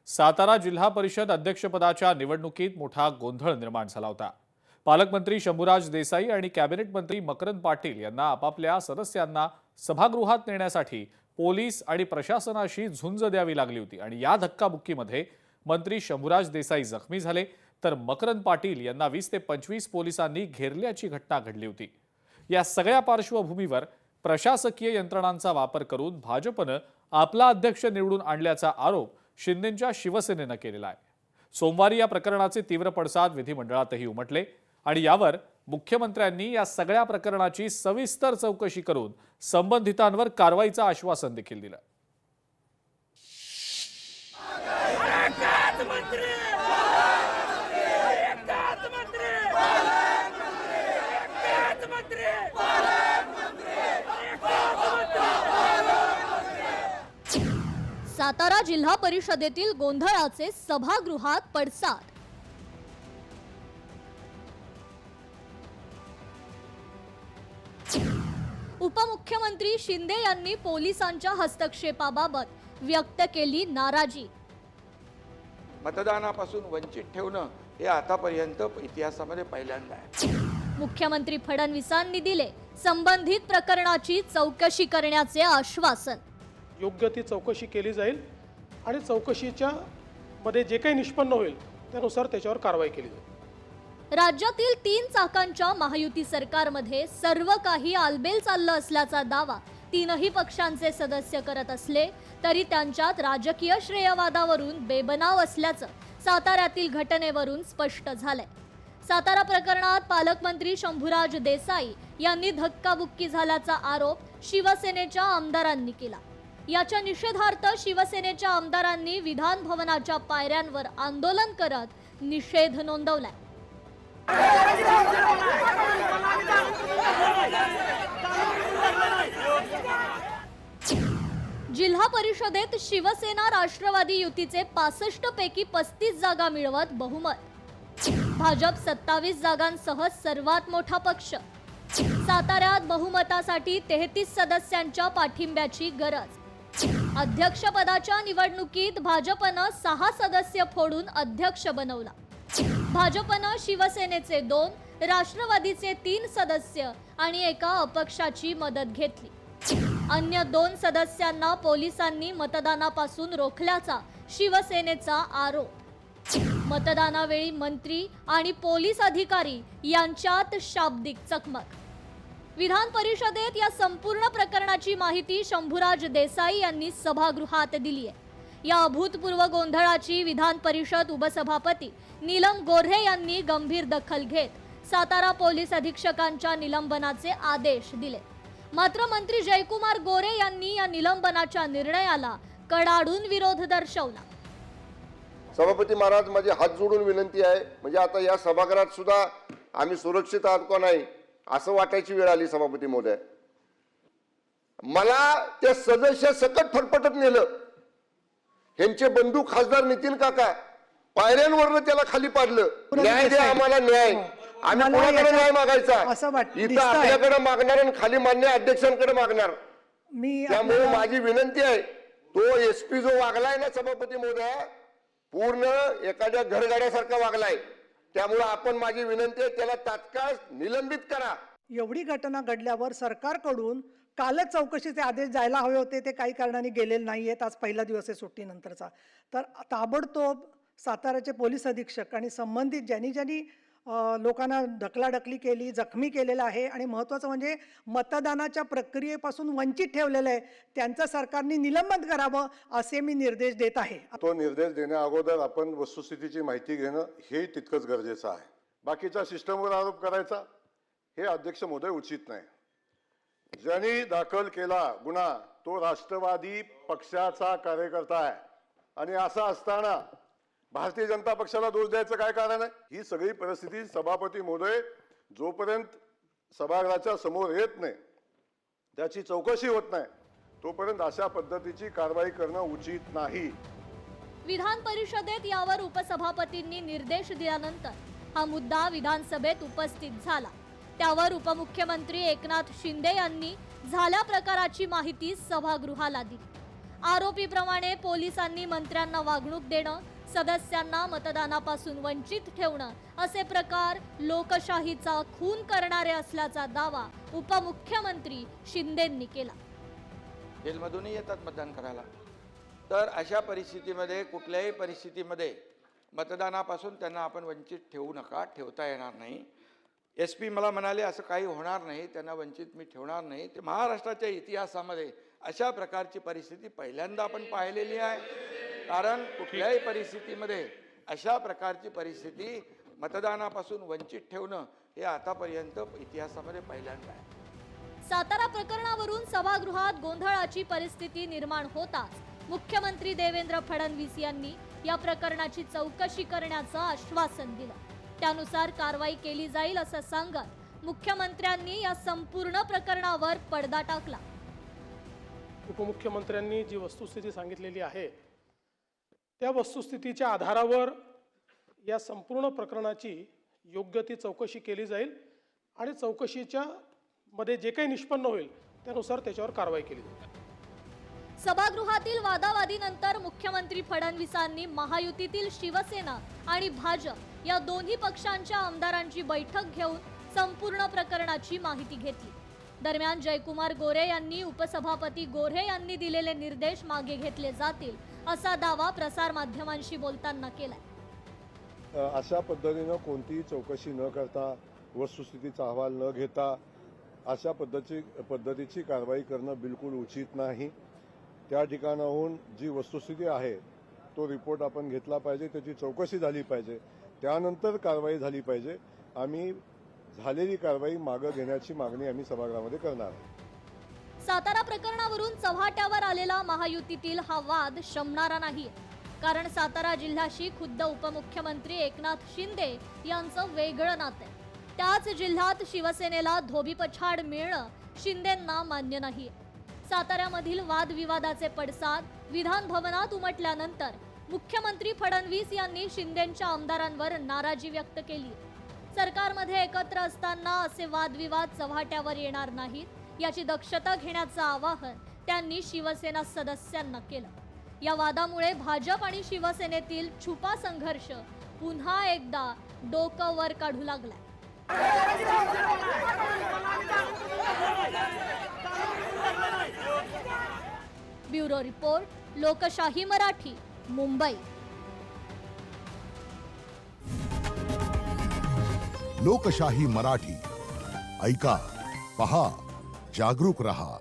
सातारा जिल्हा परिषद अध्यक्षपदाच्या निवडणुकीत मोठा गोंधळ निर्माण झाला होता। पालकमंत्री शंभूराज देसाई आणि कॅबिनेट मंत्री मकरंद पाटील यांना आपापल्या सदस्यांना सभागृहात नेण्यासाठी पोलीस आणि प्रशासनाशी झुंज द्यावी लागली होती आणि या धक्काबुक्कीमध्ये मंत्री शंभूराज देसाई जखमी झाले तर मकरंद पाटील यांना 20 ते 25 पोलिसांनी घेरल्याची घटना घडली होती। या सगळ्या पार्श्वभूमीवर प्रशासकीय यंत्रणांचा वापर करून भाजपने आपला अध्यक्ष निवडून आणल्याचा आरोप शिंदेंच्या शिवसेनेने केलेला आहे। सोमवारी या प्रकरणाचे तीव्र पडसाद विधिमंडळातही उमटले आणि यावर मुख्यमंत्र्यांनी या सगळ्या प्रकरणाची सविस्तर चौकशी करून संबंधितांवर कारवाईचं आश्वासन देखील दिलं। सातारा जिल्हा परिषदेतील गोंधळाचे सभागृहात पडसाद। उपमुख्यमंत्री शिंदे यांनी पोलिसांच्या हस्तक्षेपाबाबत व्यक्त केली नाराजी। मतदानापासून वंचित ठेवणं हे आतापर्यंत इतिहासामध्ये पहिल्यांदा आहे। मुख्यमंत्री फडणवीसांनी दिले संबंधित प्रकरणाची चौकशी करण्याचे आश्वासन। योग्य ती चौकशी केली जाईल आणि चौकशीच्या मध्ये जे काही निष्पन्न होईल त्यानुसार त्याच्यावर कारवाई केली जाईल। राज्यातील 3 चाकांच्या महायुती सरकारमध्ये सर्व काही आलबेल चाललं असल्याचा दावा तीनही पक्षांचे सदस्य करत असले तरी त्यांच्यात राजकीय श्रेयवादावरून बेबनाव असल्याचं साताऱ्यातील घटनेवरून स्पष्ट झालंय। सातारा प्रकरणात पालकमंत्री शंभूराज देसाई यांनी धक्काबुक्की झाल्याचा आरोप शिवसेनेच्या आमदारांनी केला। याच्या निषेधार्थ शिवसेनेच्या आमदारांनी विधान भवनाच्या पायऱ्यांवर आंदोलन करत निषेध नोंदवलाय। जिल्हा परिषदेत शिवसेना राष्ट्रवादी युतीचे 65 पैकी 35 जागा मिळवत बहुमत। भाजप 27 जागांसह सर्वात मोठा पक्ष। साताऱ्यात बहुमतासाठी 33 सदस्यांच्या पाठिंब्याची गरज। अध्यक्षपदाच्या निवडणुकीत भाजपनं 6 सदस्य फोडून अध्यक्ष बनवला। भाजपनं शिवसेनेचे 2, राष्ट्रवादीचे 3 सदस्य आणि एका अपक्षाची मदत घेतली। अन्य 2 सदस्यांना पोलिसांनी मतदानापासून रोखल्याचा शिवसेनेचा आरोप। मतदानावेळी मंत्री आणि पोलीस अधिकारी यांच्यात शाब्दिक चकमक। विधान परिषदेत या संपूर्ण प्रकरणाची माहिती शंभूराज देसाई यांनी सभागृहात दिली आहे। या अभूतपूर्व गोंधळाची विधान परिषद उपसभापती नीलम गोऱ्हे यांनी गंभीर दखल घेत सातारा पोलीस अधीक्षकांच्या निलंबनाचे आदेश दिले। मात्र मंत्री जयकुमार गोरे यांनी या निलंबनाच्या निर्णयाला कडाडून विरोध दर्शवला। सभापती महाराज, माझे हात जोडून विनंती आहे, म्हणजे आता या सभागृहात सुद्धा आम्ही सुरक्षित आहोत का नाही असं वाटायची वेळ आली। सभापती महोदय, मला त्या सदस्य सकट फटफटत नेलं। ह्यांचे बंधू खासदार नितीन काका पायऱ्यांवरनं त्याला खाली पाडलं। न्याय द्या आम्हाला, न्याय। आम्ही कोणाकडे न्याय मागायचा? इथं आपल्याकडे मागणार आणि खाली मान्य अध्यक्षांकडे मागणार। त्यामुळे माझी विनंती आहे, तो एसपी जो वागलाय ना सभापती महोदय, पूर्ण एखाद्या घरगाड्यासारखा वागलाय। त्यामुळे आपण, माझी विनंती आहे, त्याला तात्काळ निलंबित करा। एवढी घटना घडल्यावर सरकारकडून कालच चौकशीचे आदेश जायला हवे होते, ते काही कारणाने गेलेले नाहीयेत। आज पहिला दिवस आहे सुट्टीनंतरचा, तर ताबडतोब साताऱ्याचे पोलीस अधीक्षक आणि संबंधित ज्यांनी लोकांना ढकलाढकली केली, जखमी केलेलं आहे आणि महत्त्वाचं म्हणजे मतदानाच्या प्रक्रियेपासून वंचित ठेवलेलं आहे, त्यांचं सरकारने निलंबन करावं असे मी निर्देश देत आहे। तो निर्देश देण्या अगोदर आपण वस्तुस्थितीची माहिती घेणं हे तितकंच गरजेचं आहे। बाकीच्या सिस्टमवर आरोप करायचा हे अध्यक्ष महोदय उचित नाही। ज्यांनी दाखल केला गुन्हा तो राष्ट्रवादी पक्षाचा कार्यकर्ता आहे आणि असं असताना भारतीय जनता पक्षाला दोष द्यायचं काय कारण आहे? ही सगळी परिस्थिती सभापती महोदय जोपर्यंत सभागृहाच्या समोर येत नाही, त्याची चौकशी होत नाही, तोपर्यंत अशा पद्धतीची कारवाई करणं उचित नाही। विधान परिषदेत यावर उपसभापतींनी निर्देश दिल्यानंतर हा मुद्दा विधानसभेत उपस्थित झाला। त्यावर उपमुख्यमंत्री एकनाथ शिंदे यांनी झाल्या प्रकाराची माहिती सभागृहाला दिली। आरोपीप्रमाणे पोलिसांनी मंत्र्यांना वागणूक देणं, सदस्यांना मतदानापासून वंचित ठेवणं असे प्रकार लोकशाहीचा खून करणारे असल्याचा दावा उपमुख्यमंत्री शिंदेंनी केला. जेलमधूनही येतात मतदान करायला. तर अशा परिस्थितीमध्ये कुठल्याही परिस्थितीमध्ये मतदानापासून त्यांना आपण वंचित ठेवू नका, ठेवता येणार नाही. SP मला म्हणाले असं काही होणार नाही, त्यांना वंचित मी ठेवणार नाही. ते महाराष्ट्राच्या इतिहासामध्ये अशा प्रकारची परिस्थिती पहिल्यांदा आपण पाहिलेली आहे. कारण कुठल्याही परिस्थितीमध्ये अशा प्रकारची परिस्थिती मतदानापासून वंचित ठेवणं हे आतापर्यंत इतिहासामध्ये पहिल्यांदा आहे. सातारा प्रकरणावरून सभागृहात गोंधळाची परिस्थिती निर्माण होताच मुख्यमंत्री देवेंद्र फडणवीस यांनी या प्रकरणाची चौकशी करण्याचं आश्वासन दिलं. त्यानुसार कारवाई केली जाईल असं सांगत मुख्यमंत्र्यांनी या संपूर्ण प्रकरणावर पडदा टाकला. उपमुख्यमंत्र्यांनी जी वस्तुस्थिती सांगितलेली आहे त्या वस्तुस्थितीच्या आधारावर या संपूर्ण प्रकरणाची योग्य ती चौकशी केली जाईल आणि चौकशीच्या मध्ये जे काही निष्पन्न होईल त्यानुसार त्याच्यावर कारवाई केली जाईल. सभागृहातील वादावादीनंतर मुख्यमंत्री फडणवीसांनी महायुतीतील शिवसेना आणि भाजप या दोन्ही पक्षांच्या आमदारांची बैठक घेऊन संपूर्ण प्रकरणाची माहिती घेतली. दरम्यान जयकुमार गोरे यांनी उपसभापती गोऱ्हे यांनी दिलेले निर्देश मागे घेतले जातील असा दावा प्रसारमाध्यमांशी बोलताना केलाय. अशा पद्धतीनं कोणतीही चौकशी न करता, वस्तुस्थितीचा अहवाल न घेता अशा पद्धतीची कारवाई करणं बिलकुल उचित नाही. त्या ठिकाणाहून जी वस्तुस्थिती आहे तो रिपोर्ट आपण घेतला पाहिजे, त्याची चौकशी झाली पाहिजे, त्यानंतर कारवाई झाली पाहिजे. आम्ही झालेली कारवाई मागं घेण्याची मागणी आम्ही सभागृहामध्ये करणार आहे. सातारा प्रकरणावरून चव्हाट्यावर आलेला महायुतीतील हा वाद शमणारा नाहीये. कारण सातारा जिल्ह्याशी खुद्द उपमुख्यमंत्री एकनाथ शिंदे यांचं वेगळं नातं आहे. त्याच जिल्ह्यात शिवसेनेला धोबीपछाड मिळणं शिंदेंना मान्य नाहीये. साताऱ्यामधील वादविवादाचे पडसाद विधान भवनात उमटल्यानंतर मुख्यमंत्री फडणवीस यांनी शिंदेंच्या आमदारांवर नाराजी व्यक्त केली. सरकारमध्ये एकत्र असताना असे वादविवाद चव्हाट्यावर येणार नाहीत याची दक्षता घेण्याचं आवाहन त्यांनी शिवसेना सदस्यांना केलं. या वादामुळे भाजप आणि शिवसेनेतील छुपा संघर्ष पुन्हा एकदा डोकं वर काढू लागलाय. ब्युरो रिपोर्ट, लोकशाही मराठी, मुंबई. लोकशाही मराठी ऐका, पहा, जागरूक रहा.